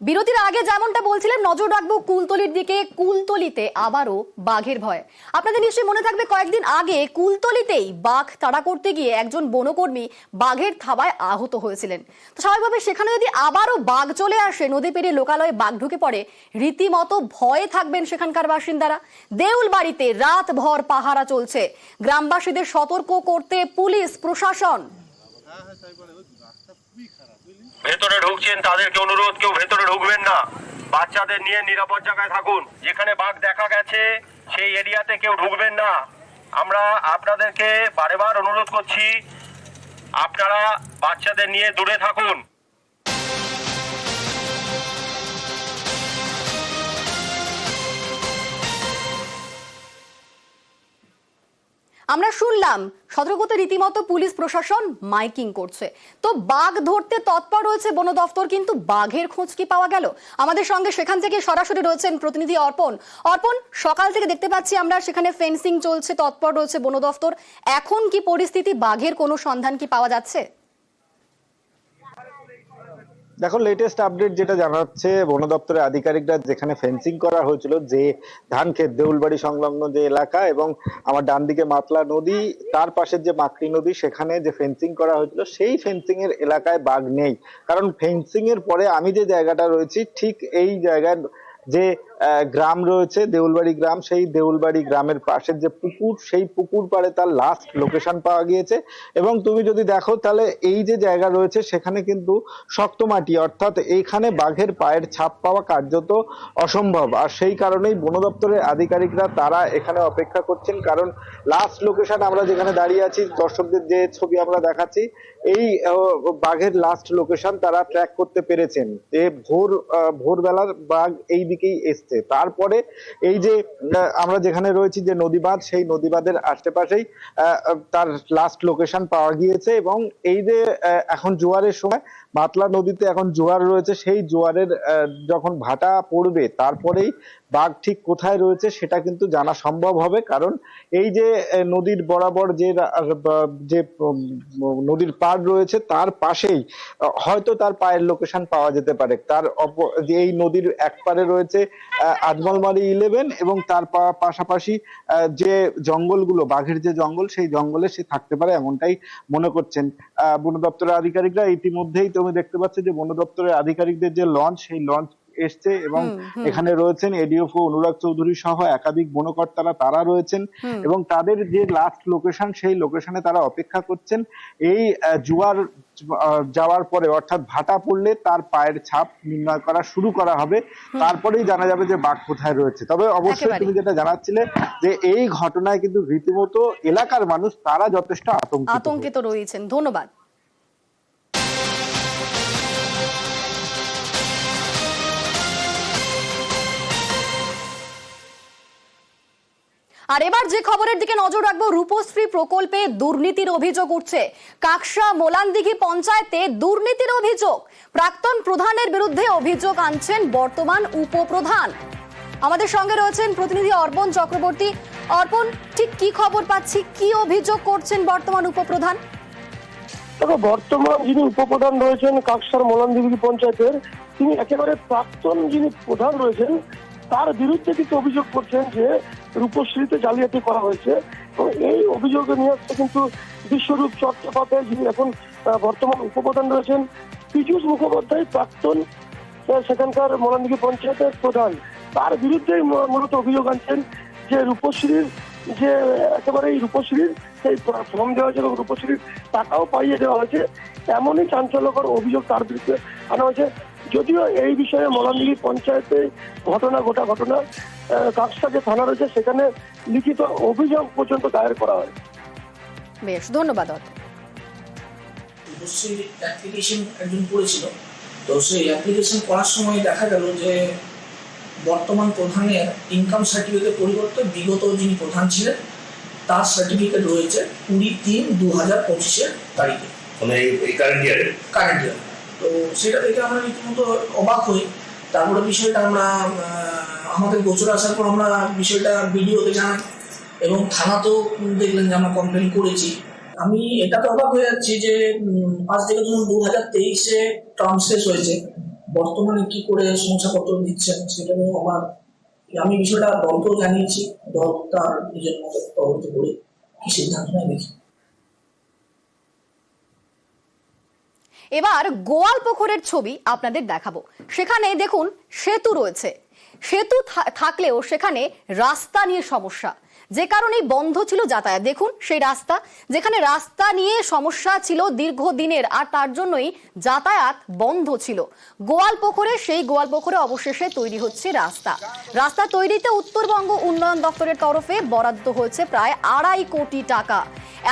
বিরতির আগে যেমনটা বলছিলেন, নজর রাখবো কুলতলির দিকে। কুলতলিতে আবারও বাঘের ভয়। আপনাদের নিশ্চয়ই মনে থাকবে, কয়েকদিন আগে কুলতলিতেই বাঘ তাড়া করতে গিয়ে একজন বনকর্মী বাঘের থাবায় আহত হয়েছিলেন। তো স্বাভাবিকভাবে সেখানে যদি আবারও বাঘ চলে আসে, নদী পেরিয়ে লোকালয়ে বাঘ ঢুকে পড়ে, রীতিমতো ভয়ে থাকবেন সেখানকার বাসিন্দারা। দেউলবাড়িতে রাতভর পাহারা চলছে, গ্রামবাসীদের সতর্ক করতে পুলিশ প্রশাসন। ভেতরে ঢুকছেন তাদেরকে অনুরোধ, কেউ ভেতরে ঢুকবেন না, বাচ্চাদের নিয়ে নিরাপদ জায়গায় থাকুন। যেখানে বাঘ দেখা গেছে সেই এরিয়াতে কেউ ঢুকবেন না। আমরা আপনাদেরকে বারবার অনুরোধ করছি, আপনারা বাচ্চাদের নিয়ে দূরে থাকুন। আমরা শুনলাম সতর্কতা রীতিমতো পুলিশ প্রশাসন মাইকিং করছে। তো বাঘ ধরতে তৎপর রয়েছে বন দফতর, কিন্তু বাঘের খোঁজ কি পাওয়া গেল? আমাদের সঙ্গে সেখান থেকে সরাসরি রয়েছেন প্রতিনিধি অর্পণ। অর্পণ, সকাল থেকে দেখতে পাচ্ছি আমরা সেখানে ফেন্সিং চলছে, তৎপর রয়েছে বন দফতর। এখন কি পরিস্থিতি, বাঘের কোনো সন্ধান কি পাওয়া যাচ্ছে? দেখো, লেটেস্ট আপডেট যেটা জানাচ্ছে, বন দপ্তরের আধিকারিকরা যেখানে ফেন্সিং করা হয়েছিল, যে ধানক্ষেত দেউলবাড়ি সংলগ্ন যে এলাকা এবং আমার ডান দিকে মাতলা নদী, তার পাশের যে মাকড়ি নদী, সেখানে যে ফেন্সিং করা হয়েছিল সেই ফেন্সিং এর এলাকায় বাঘ নেই। কারণ ফেন্সিং এর পরে আমি যে জায়গাটা রয়েছি, ঠিক এই জায়গায় যে গ্রাম রয়েছে দেউলবাড়ি গ্রাম, সেই দেউলবাড়ি গ্রামের পাশের যে পুকুর, সেই পুকুর পাড়ে তার লাস্ট লোকেশন পাওয়া গিয়েছে। এবং তুমি যদি দেখো তাহলে এই যে জায়গা রয়েছে সেখানে কিন্তু শক্ত মাটি, অর্থাৎ এইখানে বাঘের পায়ের ছাপ পাওয়া কার্যত অসম্ভব। আর সেই কারণেই বন দপ্তরের আধিকারিকরা তারা এখানে অপেক্ষা করছেন, কারণ লাস্ট লোকেশন আমরা যেখানে দাঁড়িয়ে আছি, দর্শকদের যে ছবি আমরা দেখাচ্ছি, এই বাঘের লাস্ট লোকেশন তারা ট্র্যাক করতে পেরেছেন। যে ভোরবেলার বাঘ এই দিকেই এসছে। তারপরে এই যে আমরা যেখানে রয়েছি যে নদীবাঁধ, সেই নদীবাঁধের আশেপাশেই তার লাস্ট লোকেশন পাওয়া গিয়েছে। এবং এই যে এখন জোয়ারের সময় মাতলা নদীতে এখন জোয়ার রয়েছে, সেই জোয়ারের যখন ভাটা পড়বে তারপরেই বাঘ ঠিক কোথায় রয়েছে সেটা কিন্তু জানা সম্ভব হবে। কারণ এই যে নদীর বরাবর যে নদীর পাড় রয়েছে, তার পাশেই হয়তো তার পায়ের লোকেশন পাওয়া যেতে পারে। তার এই নদীর এক পারে রয়েছে আজমলমারি 11 এবং তার পাশাপাশি যে জঙ্গলগুলো, বাঘের যে জঙ্গল, সেই জঙ্গলে সে থাকতে পারে, এমনটাই মনে করছেন বন দপ্তরের আধিকারিকরা। ইতিমধ্যেই তুমি দেখতে পাচ্ছ যে বন দপ্তরের আধিকারিকদের যে লঞ্চ, সেই লঞ্চ এসছে এবং এখানে রয়েছেন এডিএফও অনুরাগ চৌধুরী সহ একাধিক বনকর্তারা, তারা রয়েছেন এবং তাদের যে লাস্ট লোকেশন, সেই লোকেশনে তারা অপেক্ষা করছেন। এই জোয়ার যাওয়ার পরে, অর্থাৎ ভাটা পড়লে তার পায়ের ছাপ নির্ণয় করা শুরু করা হবে, তারপরেই জানা যাবে যে বাঘ কোথায় রয়েছে। তবে অবশ্যই তুমি যেটা জানাচ্ছিলে যে এই ঘটনায় কিন্তু রীতিমতো এলাকার মানুষ তারা যথেষ্ট আতঙ্কিত রয়েছেন। ধন্যবাদ। আর এবার যে খবরের দিকে নজর রাখবো, রূপশ্রী প্রকল্পে দুর্নীতির অভিযোগ উঠছে। কাকসা মোলানদিঘি পঞ্চায়েতে দুর্নীতির অভিযোগ। প্রাক্তন প্রধানের বিরুদ্ধে অভিযোগ আনছেন বর্তমান উপপ্রধান। আমাদের সঙ্গে রয়েছেন প্রতিনিধি অর্পণ চক্রবর্তী। অর্পণ, ঠিক কি খবর পাচ্ছি, কি অভিযোগ করছেন বর্তমান উপপ্রধান? দেখো, বর্তমান যিনি উপপ্রধান রয়েছেন কাকসার মোলানদিঘি পঞ্চায়েতের, তিনি একেবারে প্রাক্তন যিনি প্রধান রয়েছেন তার বিরুদ্ধে কিন্তু অভিযোগ করছেন যে রূপশ্রীতে জালিয়াতি করা হয়েছে। এবং এই অভিযোগ নিয়ে আসছে কিন্তু বিশ্বরূপ চট্টোপাধ্যায়, যিনি এখন বর্তমান উপপ্রধান রয়েছেন, পীযূষ মুখোপাধ্যায় প্রাক্তন সেখানকার মোলানদিঘি পঞ্চায়েতের প্রধান, তার বিরুদ্ধেই মূলত অভিযোগ আনছেন যে রূপশ্রীর যে একেবারে এই রূপশ্রীর সেই ফর্ম দেওয়া হয়েছে এবং রূপশ্রীর টাকাও পাইয়ে দেওয়া হয়েছে, এমনই চাঞ্চল্যকর অভিযোগ তার বিরুদ্ধে আনা হয়েছে। যদিও এই বিষয়ে মোলানদিঘি পঞ্চায়েতে ঘটনা কাকসা যে থানা রয়েছে সেখানে লিখিত অভিযোগ পর্যন্ত দায়ের করা হয়। বেশ, ধন্যবাদ। অ্যাপ্লিকেশন একজন করেছিল, তো সেই অ্যাপ্লিকেশন করার সময় দেখা গেল যে বর্তমান প্রধানের ইনকাম সার্টিফিকেট পরিবর্তে বিগত যিনি প্রধান ছিলেন তার সার্টিফিকেট রয়েছে 20/3/2025 তারিখে, মানে এই কারেন্ট ইয়ারে। তো সেটা দেখে আমরা রীতিমতো অবাক হই। তারপরে বিষয়টা আমরা আমাদের গোচরে আসার পর আমরা বিষয়টা ভিডিওতে জানাই এবং থানাতেও দেখলেন যে আমরা কমপ্লেন করেছি। আমি এটাতে অবাক হয়ে যাচ্ছি যে আজ থেকে ধরুন 2023-এ টার্ম শেষ হয়েছে, বর্তমানে কি করে শংসাপত্র দিচ্ছেন সেটা নিয়ে আমি বিষয়টা দলকেও জানিয়েছি। দল তার নিজের মতো তদন্ত করে কি সিদ্ধান্ত নেয় দেখি। এবার গোয়ালপুকুরের ছবি আপনাদের দেখাবো। সেখানে দেখুন সেতু রয়েছে, সেতু থাকলেও সেখানে রাস্তা নিয়ে সমস্যা, যে কারণেই বন্ধ ছিল যাতায়াত। দেখুন সেই রাস্তা, যেখানে রাস্তা নিয়ে সমস্যা ছিল দীর্ঘদিনের, আর তার জন্যই যাতায়াত বন্ধ ছিল। গোয়ালপুকুরে, সেই গোয়ালপুকুরে অবশেষে তৈরি হচ্ছে রাস্তা। রাস্তা তৈরিতে উত্তরবঙ্গ উন্নয়ন দপ্তরের তরফে বরাদ্দ হয়েছে প্রায় 2.5 কোটি টাকা।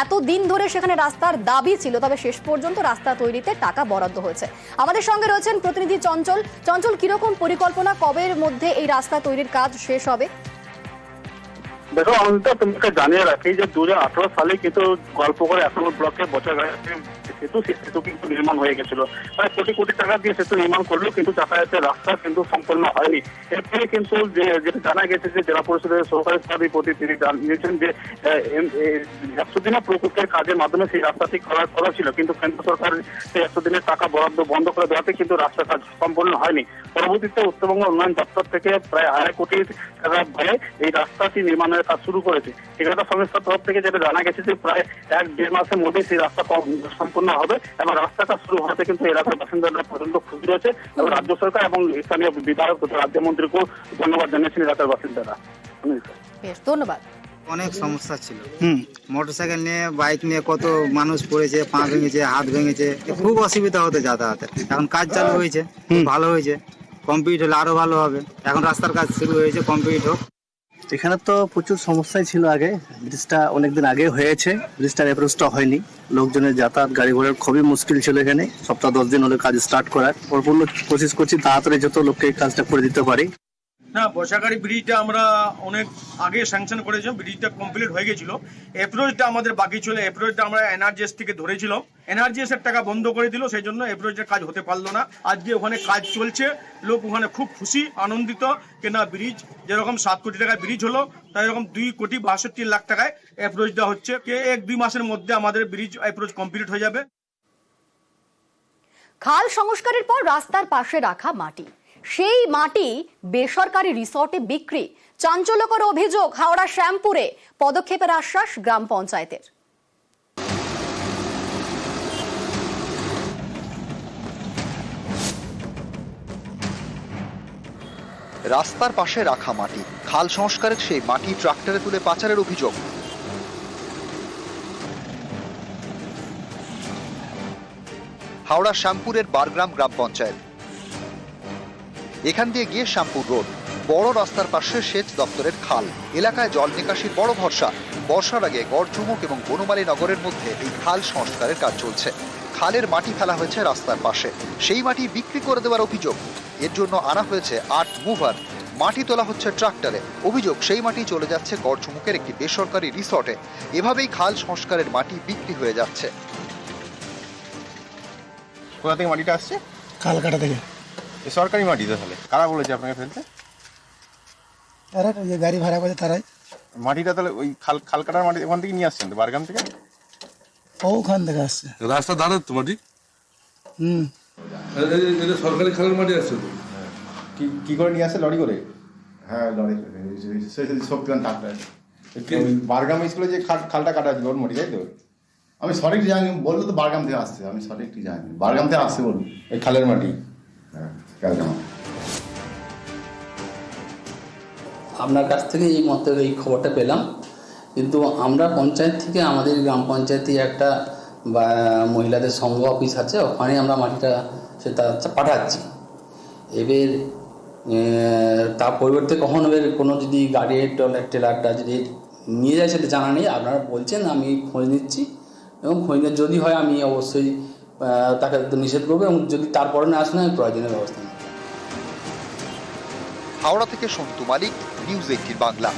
এতদিন ধরে সেখানে রাস্তার দাবি ছিল, তবে শেষ পর্যন্ত রাস্তা তৈরিতে টাকা বরাদ্দ হয়েছে। আমাদের সঙ্গে রয়েছেন প্রতিনিধি চঞ্চল। চঞ্চল, কিরকম পরিকল্পনা, কবের মধ্যে এই রাস্তা তৈরির কাজ শেষ হবে? দেখো, আমি তো তোমাকে জানিয়ে রাখি যে 2018 সালে কিন্তু গোয়ালপুকুর 11 ব্লকে বছরঘাট সেতু কিন্তু নির্মাণ হয়ে গেছিল। প্রায় কোটি কোটি টাকা দিয়ে সেতু নির্মাণ করলেও কিন্তু যাতায়াতের রাস্তা কিন্তু সম্পূর্ণ হয়নি। এরপরে কিন্তু যেটা জানা গেছে যে জেলা পরিষদের সহকারী সভাধিপতি তিনি জানিয়েছেন যে 100 দিনের প্রকল্পের কাজের মাধ্যমে সেই রাস্তাটি করা ছিল, কিন্তু কেন্দ্র সরকার সেই 100 দিনের টাকা বরাদ্দ বন্ধ করে দেওয়াতে কিন্তু রাস্তার কাজ সম্পূর্ণ হয়নি। পরবর্তীতে উত্তরবঙ্গ উন্নয়ন দপ্তর থেকে প্রায় 2.5 কোটি টাকা ব্যয়ে এই রাস্তাটি নির্মাণের কাজ শুরু করেছে। ঠিকাদার সংস্থার তরফ থেকে যেটা জানা গেছে যে প্রায় 1-1.5 মাসের মধ্যে সেই রাস্তা সম্পূর্ণ হবে এবং রাস্তাটা শুরু হতে কিন্তু এলাকার বাসিন্দারা পর্যন্ত খুশি রয়েছে এবং রাজ্য সরকার এবং স্থানীয় বিধায়ক রাজ্যমন্ত্রীকেও ধন্যবাদ জানিয়েছেন এলাকার বাসিন্দারা। বেশ, ধন্যবাদ। অনেক সমস্যা ছিল। মোটরসাইকেল নিয়ে, বাইক নিয়ে কত মানুষ পড়েছে, পা ভেঙেছে, হাত ভেঙেছে, খুব অসুবিধা হতো যাতায়াতের। এখন কাজ চালু হয়েছে, ভালো হয়েছে। কমপ্লিট হলে আরো ভালো হবে। এখন রাস্তার কাজ শুরু হয়েছে, কমপ্লিট হোক। এখানে তো প্রচুর সমস্যাই ছিল আগে, ব্রিজটা অনেকদিন আগে হয়েছে, ব্রিজটার অ্যাপ্রোচটা হয়নি। লোকজনের যাতায়াত, গাড়ি ঘোড়ার খুবই মুশকিল ছিল এখানে। সপ্তাহ 10 দিন হলে কাজ স্টার্ট করার পরপূর্ণ কোশিশ করছি তাড়াতাড়ি যত লোককে এই কাজটা করে দিতে পারি। না, বর্ষাকারী ব্রিজটা আমরা অনেক আগে স্যাংশন করেছিলাম, ব্রিজটা কমপ্লিট হয়ে গেছিল। অ্যাপ্রোচটা আমাদের বাকি ছিল, অ্যাপ্রোচটা আমরা এনআরজিএস থেকে ধরেছিলাম, এনআরজিএস এর টাকা বন্ধ করে দিল, সেই জন্য অ্যাপ্রোচের কাজ হতে পারলো না। আজকে ওখানে কাজ চলছে, লোক ওখানে খুব খুশি, আনন্দিত কেনা ব্রিজ যেরকম 7 কোটি টাকায় ব্রিজ হলো, তাই এরকম 2,62,00,000 টাকায় অ্যাপ্রোচটা হচ্ছে। 1-2 মাসের মধ্যে আমাদের ব্রিজ অ্যাপ্রোচ কমপ্লিট হয়ে যাবে। খাল সংস্কারের পর রাস্তার পাশে রাখা মাটি, সেই মাটি বেসরকারি রিসর্টে বিক্রি। চাঞ্চল্যকর অভিযোগ হাওড়া শ্যামপুরে। পদক্ষেপের আশ্বাস গ্রাম পঞ্চায়েতের। রাস্তার পাশে রাখা মাটি, খাল সংস্কারের সেই মাটি ট্রাক্টরে তুলে পাচারের অভিযোগ। হাওড়া শ্যামপুরের বারগ্রাম গ্রাম পঞ্চায়েত। এখান দিয়ে গিয়ে শ্যামপুর রোড, বড় রাস্তার পাশে সেচ দপ্তরের খাল। এলাকায় জল নিকাশির বড় ভরসা। বর্ষার আগে গড়চুমুক এবং বনমালী নগরের মধ্যে এই খাল সংস্কারের কাজ চলছে। খালের মাটি ফেলা হয়েছে রাস্তার পাশে, সেই মাটি বিক্রি করে দেওয়ার অভিযোগ। এর জন্য আনা হয়েছে 8 মুভার, মাটি তোলা হচ্ছে ট্রাক্টরে। অভিযোগ, সেই মাটি চলে যাচ্ছে গড়চুমুকের একটি বেসরকারি রিসর্টে। এভাবেই খাল সংস্কারের মাটি বিক্রি হয়ে যাচ্ছে। কোথা থেকে মাটিটা আসছে? কালকাটা থেকে। সরকারি মাটি তো, তাহলে কারা বলেছে আপনাকে ফেলতে? গাড়ি ভাড়া করে তারাই। মাটিটা তাহলে ওই খাল কাটার মাটি ওখান থেকে নিয়ে আসছেন তো, বারগ্রাম থেকে? ওখান থেকে আসছে। রাস্তা দাঁড়ার তো মাটি? এটা সরকারি খালের মাটি আসছে তো। কি করে নিয়ে আসছে? লরি করে? হ্যাঁ, লরি করে। শক্তিমান ট্রাক্টর। বারগ্রাম স্কুলে যে খালটা কাটা আছে ওর মাটি, তাই তো? আমি সঠিক জানি, বললো তো বারগ্রাম থেকে আসছে, আমি সঠিক জানি বারগ্রাম থেকে আসছে বলুন। এই খালের মাটি? হ্যাঁ, বারগ্রাম। আপনার কাছ থেকে এই মতো এই খবরটা পেলাম, কিন্তু আমরা পঞ্চায়েত থেকে, আমাদের গ্রাম পঞ্চায়েতে একটা মহিলাদের সংঘ অফিস আছে, ওখানে আমরা মাটিটা সেটা পাঠাচ্ছি। এবার তার পরিবর্তে কখন এবার কোনো যদি গাড়ির টেলারটা যদি নিয়ে যায় সেটা জানা নেই। আপনারা বলছেন, আমি খোঁজ নিচ্ছি এবং খোঁজ যদি হয় আমি অবশ্যই তাকে নিষেধ করবো এবং যদি তারপরে না আসলে আমি প্রয়োজনীয় ব্যবস্থা নেব। হাওড়া থেকে সন্তু মালিক, নিউজ 18 বাংলা।